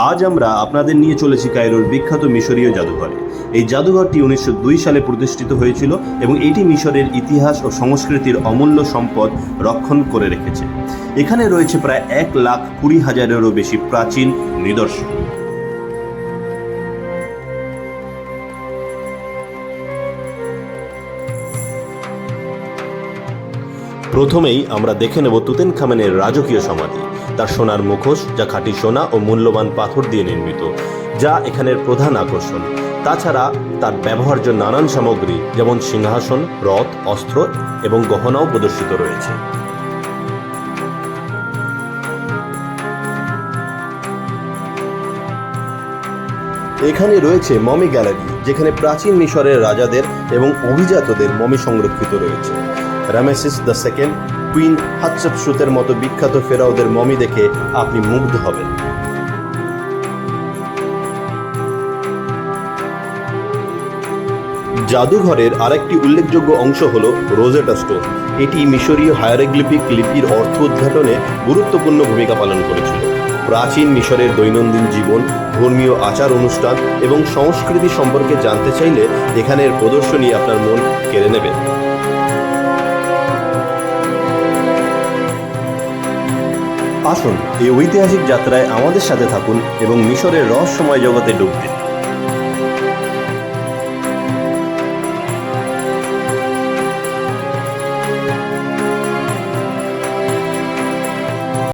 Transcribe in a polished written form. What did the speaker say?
আজ আমরা আপনাদের নিয়ে চলেছি কায়রোর বিখ্যাত মিশরীয় জাদুঘরে। এই জাদুঘরটি 1902 সালে প্রতিষ্ঠিত হয়েছিল এবং এটি মিশরের ইতিহাস ও সংস্কৃতির অমূল্য সম্পদ রক্ষণ করে রেখেছে। এখানে রয়েছে প্রায় 1,20,000-এরও বেশি প্রাচীন নিদর্শন। প্রথমেই আমরা দেখে নেব তুতেনখামেনের রাজকীয় সমাধি। তার সোনার মুখোশ, যা খাঁটি সোনা ও মূল্যবান পাথর দিয়ে নির্মিত, যা এখানের প্রধান আকর্ষণ। তাছাড়া তার ব্যবহার্য নানান সামগ্রী যেমন সিংহাসন, রথ, অস্ত্র এবং গহনাও প্রদর্শিত রয়েছে। এখানে রয়েছে মমি গ্যালারি, যেখানে প্রাচীন মিশরের রাজাদের এবং অভিজাতদের মমি সংরক্ষিত রয়েছে। রামেসিস দ্য সেকেন্ড, কুইন হাতশপসুতের মতো বিখ্যাত ফেরাওদের মমি দেখে আপনি মুগ্ধ হবেন। জাদুঘরের আরেকটি উল্লেখযোগ্য অংশ হল রোজেটা স্টোন। এটি মিশরীয় হায়ারোগ্লিফিক লিপির অর্থ উদ্ঘাটনে গুরুত্বপূর্ণ ভূমিকা পালন করেছিল। প্রাচীন মিশরের দৈনন্দিন জীবন, ধর্মীয় আচার অনুষ্ঠান এবং সংস্কৃতি সম্পর্কে জানতে চাইলে এখানের প্রদর্শনী আপনার মন কেড়ে নেবে। আসুন, এই ঐতিহাসিক যাত্রায় আমাদের সাথে থাকুন এবং মিশরের রহস্যময় জগতে ডুব দিন।